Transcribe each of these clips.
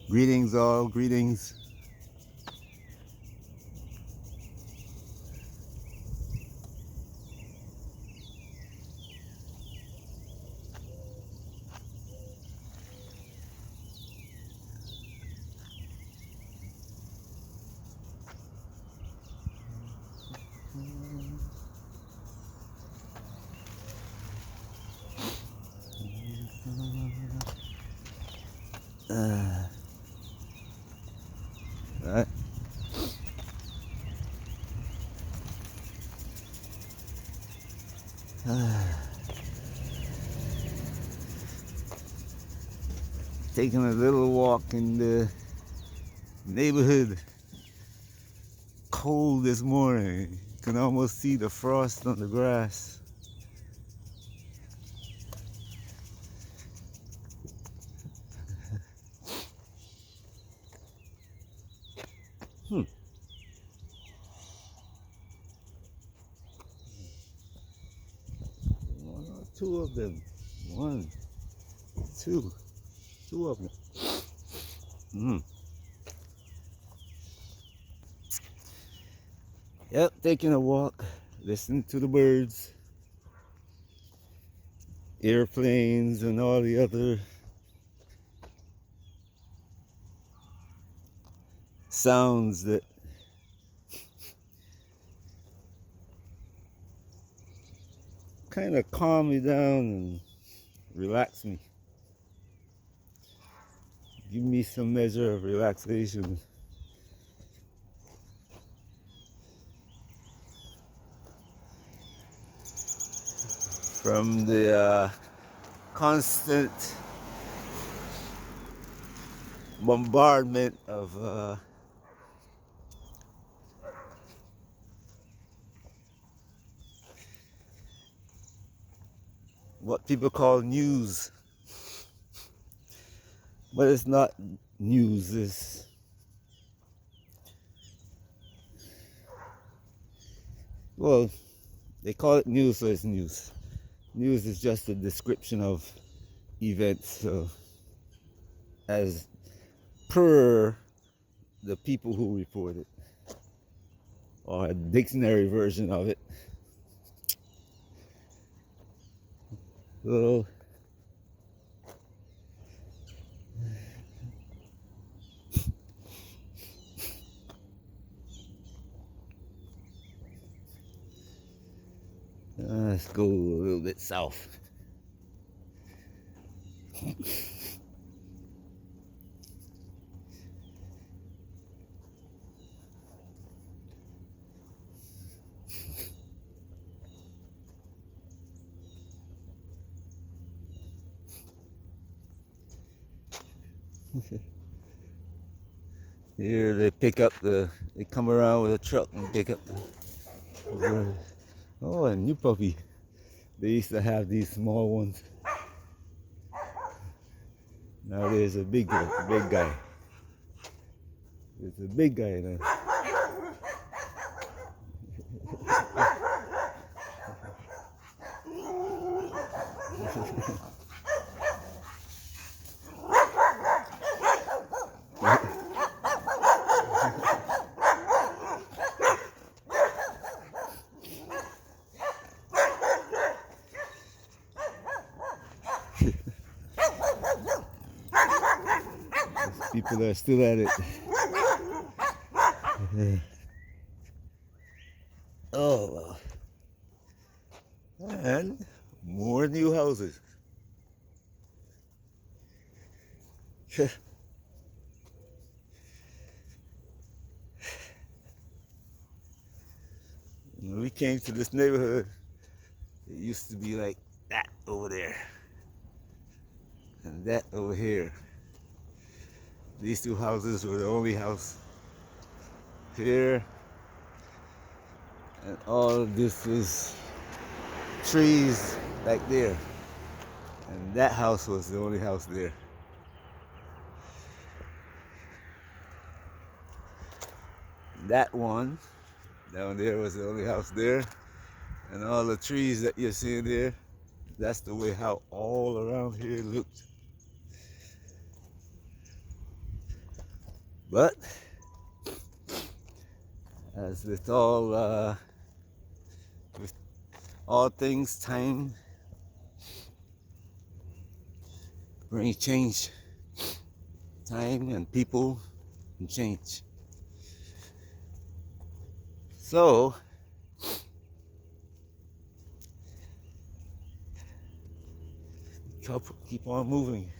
Greetings all, greetings. Right. Taking a little walk in the neighborhood. Cold this morning. You can almost see the frost on the grass. Hmm. One or two of them. One, two of them. Hmm. Yep, taking a walk, listening to the birds, airplanes, and all the other sounds that kind of calm me down and relax me. Give me some measure of relaxation. From the constant bombardment of what people call news. But it's not news, it's well, they call it news, so it's news. News is just a description of events, so as per the people who report it, or a dictionary version of it. So let's go a little bit south. Here they come around with a truck and pick up oh, a new puppy. They used to have these small ones. Now there's a big guy. There's a big guy now. People are still at it. Oh, and more new houses. When we came to this neighborhood, it used to be like that over there and that over here. These two houses were the only house here, and all of this was trees back there, and that house was the only house there. That one down there was the only house there, and all the trees that you're seeing there, that's the way how all around here looked. But as with all things, time brings change. Time and people and change. So keep on moving.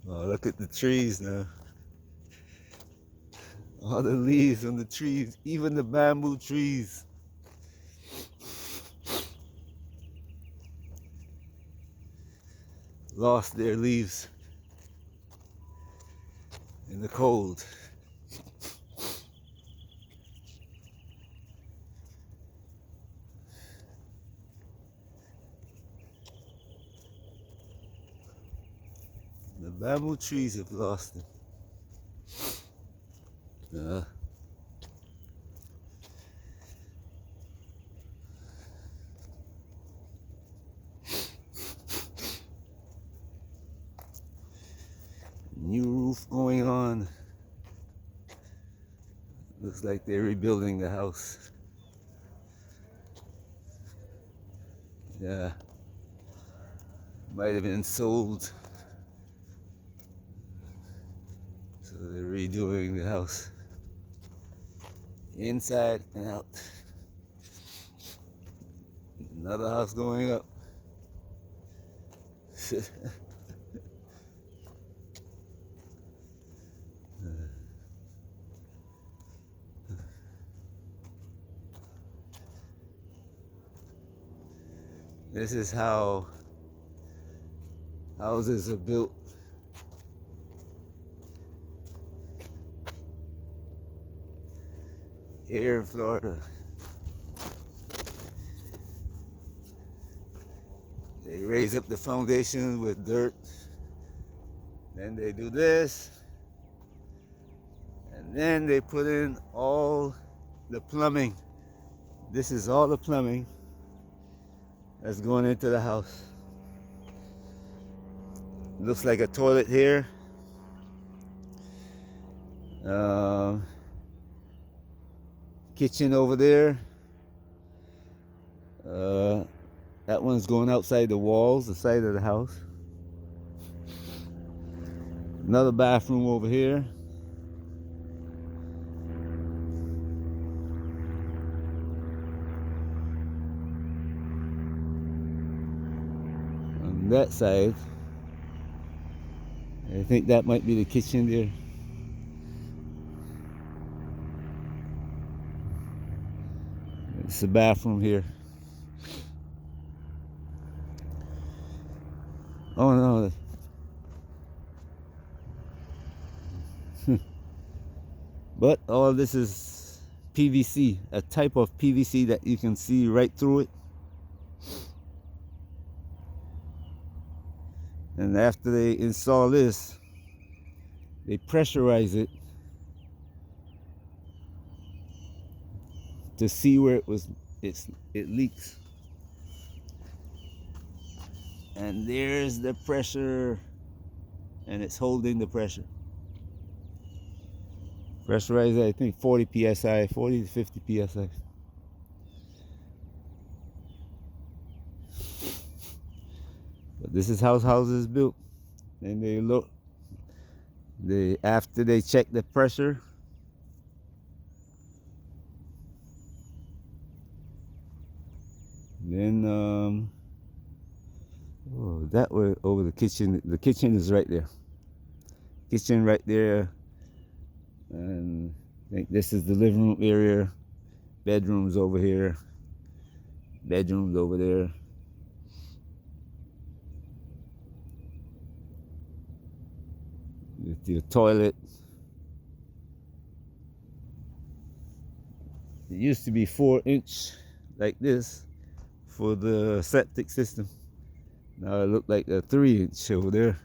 Oh, look at the trees now. All the leaves on the trees, even the bamboo trees. Lost their leaves in the cold. The bamboo trees have lost them. New roof going on. Looks like they're rebuilding the house. Yeah. Might have been sold. So they're redoing the house. Inside and out. Another house going up. This is how houses are built. Here in Florida. They raise up the foundation with dirt. Then they do this. And then they put in all the plumbing. This is all the plumbing that's going into the house. Looks like a toilet here. Kitchen over there. That one's going outside the walls, the side of the house. Another bathroom over here. On that side, I think that might be the kitchen there. It's a bathroom here. Oh no. But all this is PVC, a type of PVC that you can see right through it. And after they install this, they pressurize it to see where it leaks. And there's the pressure, and it's holding the pressure. Pressurized, I think 40 psi, 40 to 50 psi. But this is how houses built. And they look, after they check the pressure, then oh, that way over the kitchen. The kitchen is right there. Kitchen right there. And I think this is the living room area. Bedrooms over here. Bedrooms over there. With your toilet. It used to be 4-inch like this for the septic system. Now it looked like a 3-inch over there.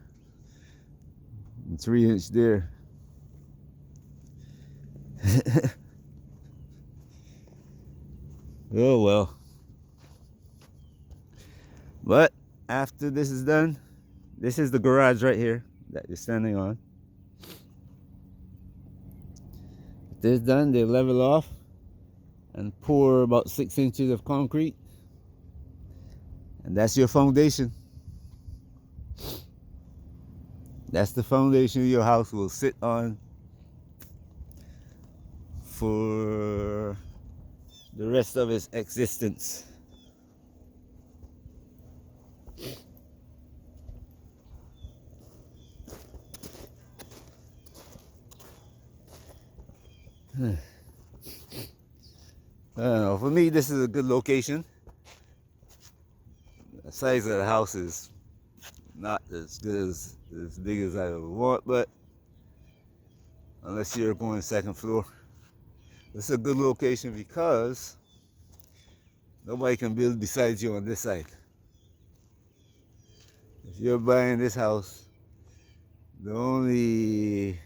And 3-inch there. Oh well. But after this is done, this is the garage right here that you're standing on. This done, they level off and pour about 6 inches of concrete, and that's your foundation. That's the foundation your house will sit on for the rest of its existence. I don't know, for me this is a good location. The size of the house is not as good as big as I would want, but unless you're going second floor, it's a good location because nobody can build besides you on this side. If you're buying this house, the only,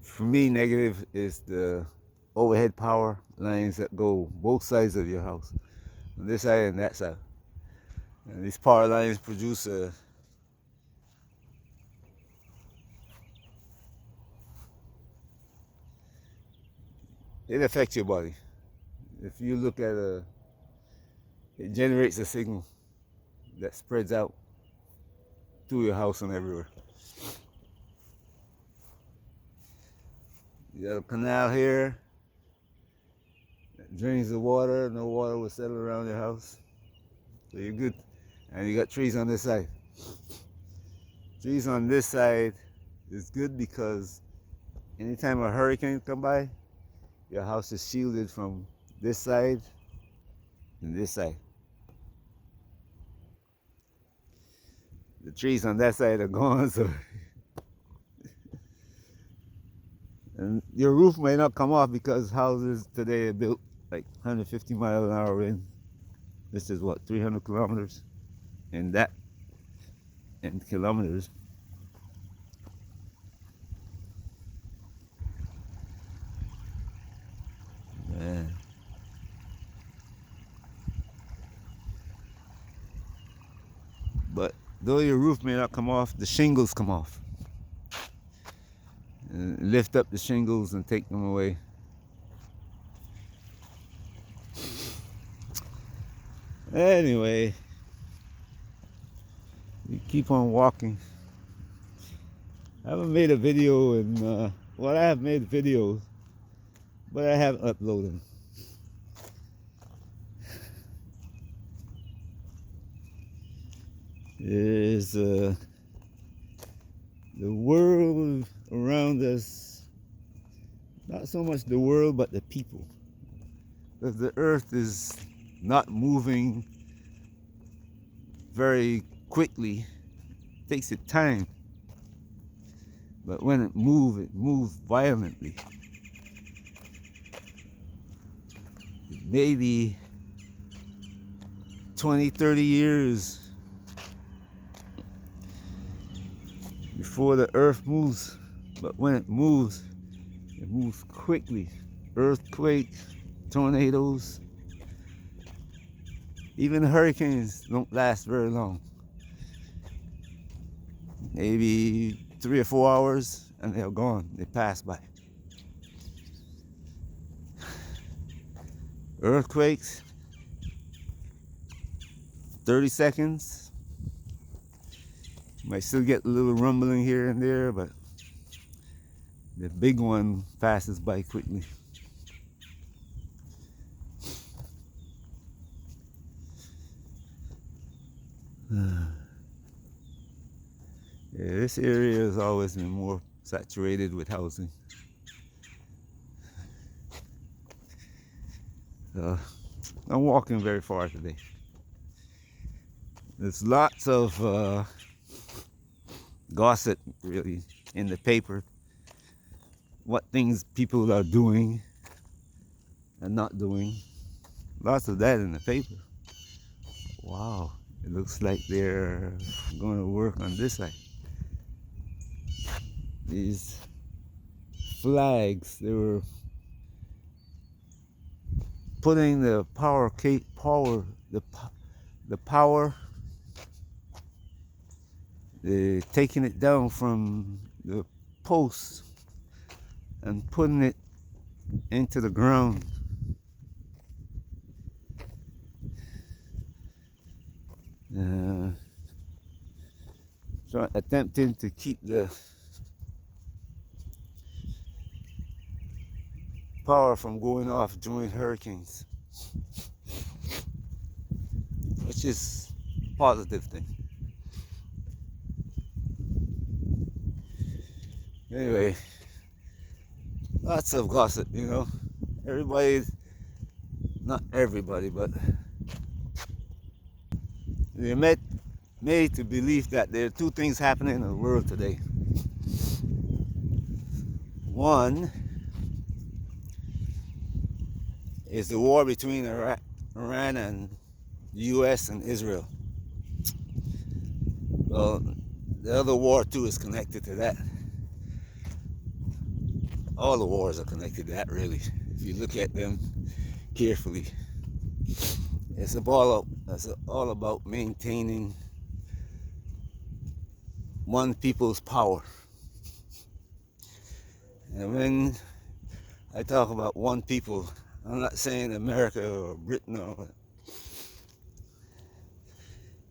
for me, negative is the overhead power lines that go both sides of your house, on this side and that side. And these power lines produce a it affects your body. If you look at it generates a signal that spreads out through your house and everywhere. You got a canal here that drains the water. No water will settle around your house, so you're good. And you got trees on this side. Trees on this side is good because anytime a hurricane come by, your house is shielded from this side and this side. The trees on that side are gone, so and your roof may not come off because houses today are built like 150 miles an hour wind. This is what, 300 kilometers, and that in kilometers. Man. But though your roof may not come off, the shingles come off. And lift up the shingles and take them away. Anyway, you keep on walking. I haven't made a video in, well, I have made videos, but I haven't uploaded them. There's the world around us, not so much the world, but the people. Because the earth is not moving very quickly. It takes it time. But when it moves violently. Maybe 20, 30 years before the earth moves. But when it moves quickly. Earthquakes, tornadoes, even hurricanes don't last very long. Maybe 3 or 4 hours and they're gone. They pass by. Earthquakes, 30 seconds. You might still get a little rumbling here and there, but the big one passes by quickly. Yeah, this area has always been more saturated with housing. I'm walking very far today. There's lots of gossip, really, in the paper. What things people are doing and not doing. Lots of that in the paper. Wow, it looks like they're going to work on this side. These flags, they were putting the power, they're taking it down from the post and putting it into the ground. Attempting to keep the power from going off during hurricanes, which is a positive thing. Anyway, lots of gossip, you know. Everybody, not everybody, but they're made to believe that there are two things happening in the world today. One is the war between Iran and the US and Israel. Well, the other war too is connected to that. All the wars are connected to that, really, if you look at them carefully. It's all about maintaining one people's power. And when I talk about one people, I'm not saying America or Britain or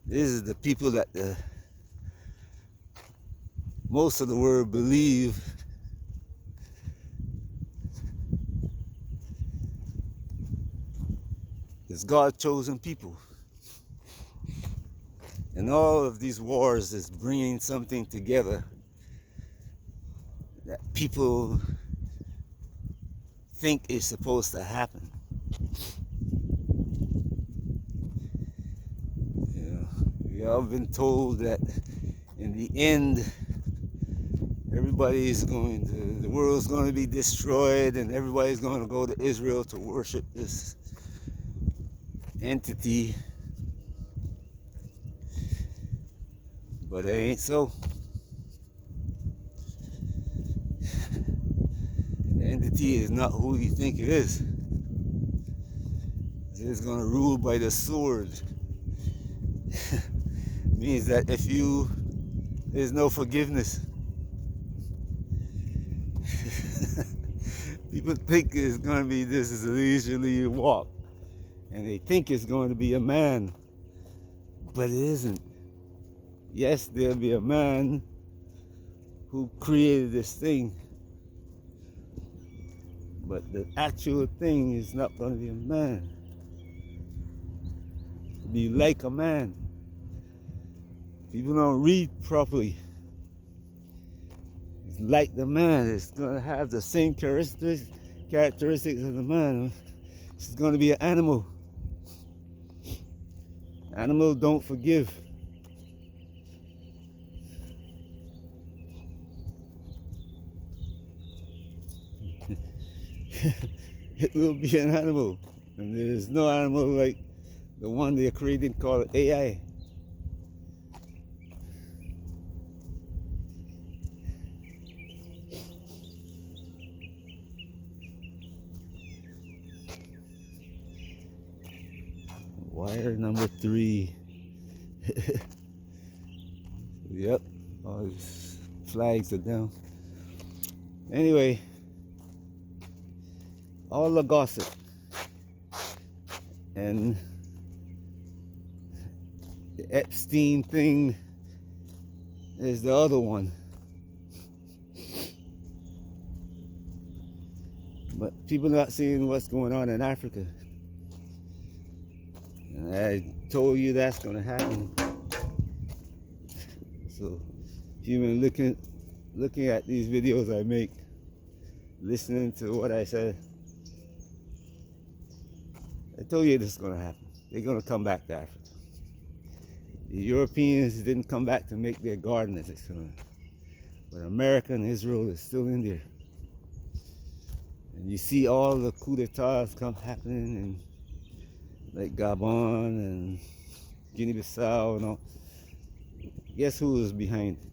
this is the people that most of the world believe is God's chosen people. And all of these wars is bringing something together that people think is supposed to happen. You know, we all been told that in the end, the world's going to be destroyed and everybody's going to go to Israel to worship this entity. But it ain't so. The entity is not who you think it is. It's going to rule by the sword. Means that there's no forgiveness. People think it's going to be this is a leisurely walk. And they think it's going to be a man. But it isn't. Yes, there'll be a man who created this thing. But the actual thing is not going to be a man. It'll be like a man. People don't read properly. It's like the man. It's going to have the same characteristics of the man. It's going to be an animal. Animals don't forgive. It will be an animal. And there is no animal like the one they're creating called AI. Wire number 3. Yep, all these flags are down. Anyway, all the gossip and the Epstein thing is the other one. But people not seeing what's going on in Africa. And I told you that's going to happen. So if you've been looking at these videos I make, listening to what I said, I told you this is going to happen. They're going to come back to Africa. The Europeans didn't come back to make their garden as it's going. But America and Israel is still in there. And you see all the coup d'etats happening in like Gabon and Guinea-Bissau and all. Guess who is behind it?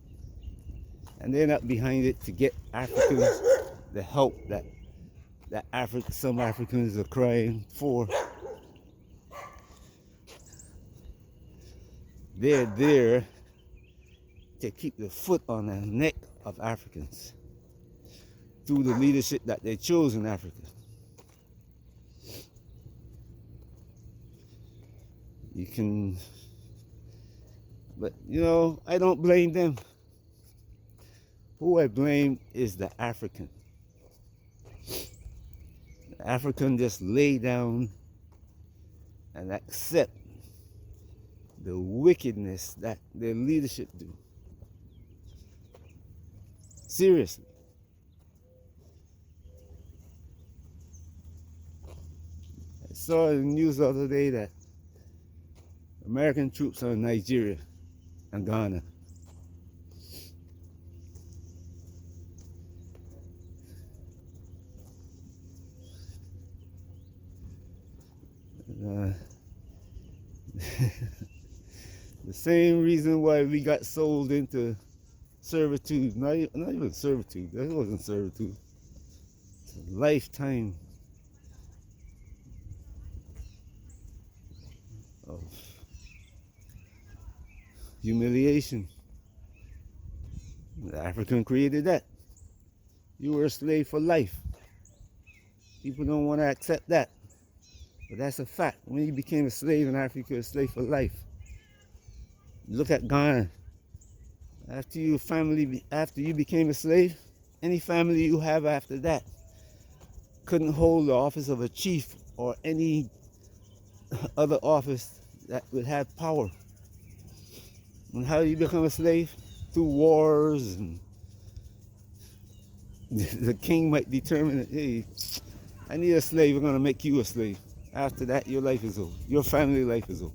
And they're not behind it to get Africans the help that some Africans are crying for. They're there to keep the foot on the neck of Africans. through the leadership that they chose in Africa. You can, but you know, I don't blame them. Who I blame is the African. The African just lay down and accept the wickedness that their leadership do. Seriously. I saw in the news the other day that American troops are in Nigeria and Ghana. The same reason why we got sold into servitude, not even servitude, that wasn't servitude, it's a lifetime of humiliation. The African created that. You were a slave for life. People don't want to accept that, but that's a fact. When you became a slave in Africa, you're a slave for life. Look at Ghana. After you became a slave, any family you have after that couldn't hold the office of a chief or any other office that would have power. And how do you become a slave? Through wars, and the king might determine that, hey, I need a slave, we're going to make you a slave. After that, your life is over. Your family life is over.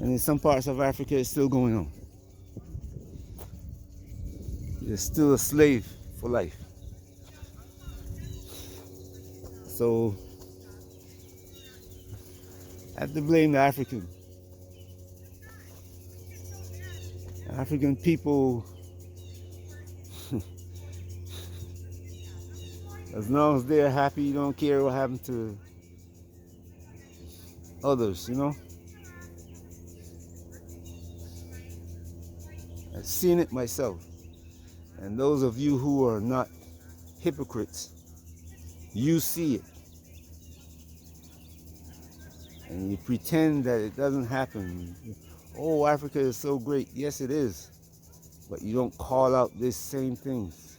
And in some parts of Africa, it's still going on. You're still a slave for life. So, I have to blame the African. African people, as long as they're happy, you don't care what happened to others, you know? I've seen it myself. And those of you who are not hypocrites, you see it. And you pretend that it doesn't happen. Oh, Africa is so great. Yes, it is. But you don't call out these same things.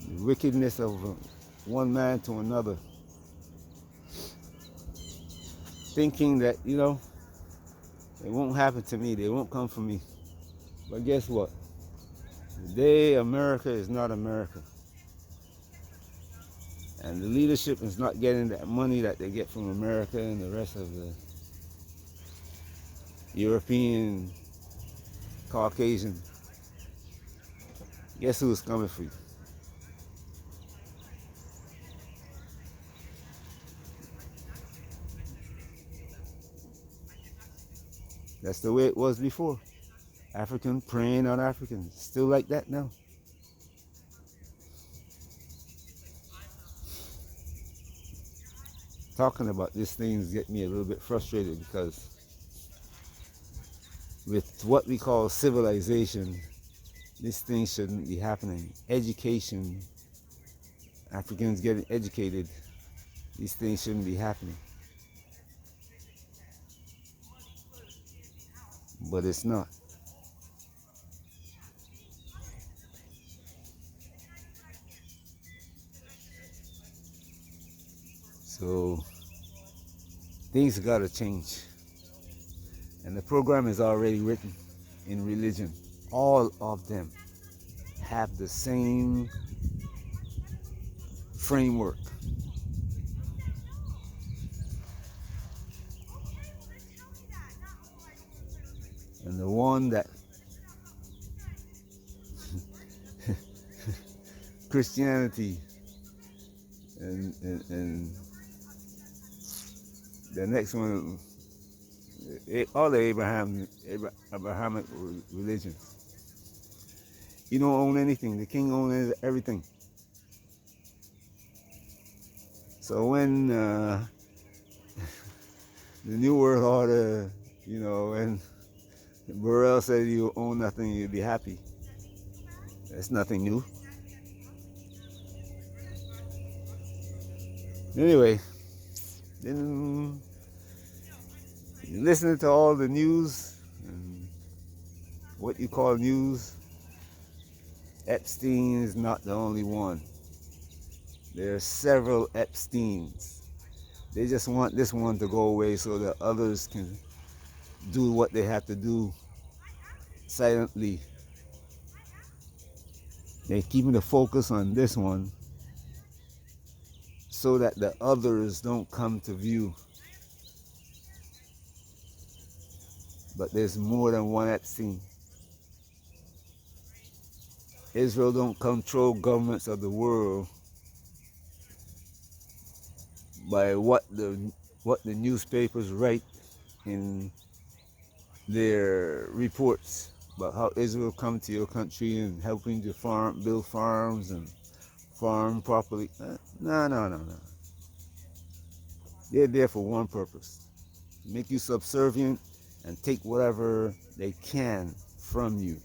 The wickedness of one man to another. Thinking that, you know, it won't happen to me. They won't come for me. But guess what? Today, America is not America. And the leadership is not getting that money that they get from America and the rest of the European, Caucasian. Guess who's coming for you? That's the way it was before. African preying on Africans. Still like that now. Talking about these things get me a little bit frustrated because with what we call civilization, these things shouldn't be happening. Education, Africans getting educated, these things shouldn't be happening. But it's not. So things gotta change. And the program is already written in religion. All of them have the same framework. And the one that Christianity and the next one, all the Abrahamic religions. You don't own anything. The king owns everything. So when the New World Order, you know, and Burrell said you own nothing, you'll be happy. That's nothing new. Anyway, then listening to all the news and what you call news, Epstein is not the only one. There are several Epsteins. They just want this one to go away so that others can do what they have to do silently. They're keeping the focus on this one so that the others don't come to view. But there's more than one Epstein. Israel don't control governments of the world by what the newspapers write in their reports about how Israel come to your country and helping to build farms and farm properly. No. They're there for one purpose: make you subservient and take whatever they can from you.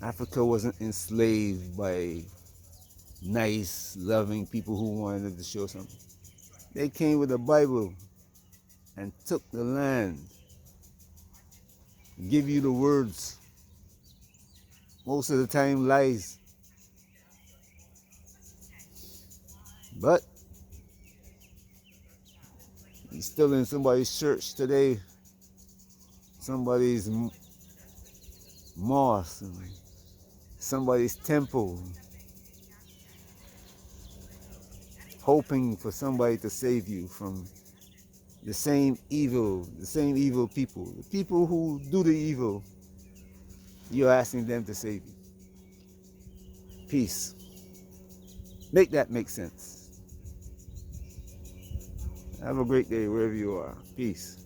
Africa wasn't enslaved by nice, loving people who wanted to show something. They came with the Bible and took the land, give you the words. Most of the time, lies. But he's still in somebody's church today, somebody's mosque, and somebody's temple, hoping for somebody to save you from the same evil people. The people who do the evil, you're asking them to save you. Peace. Make that make sense. Have a great day wherever you are. Peace.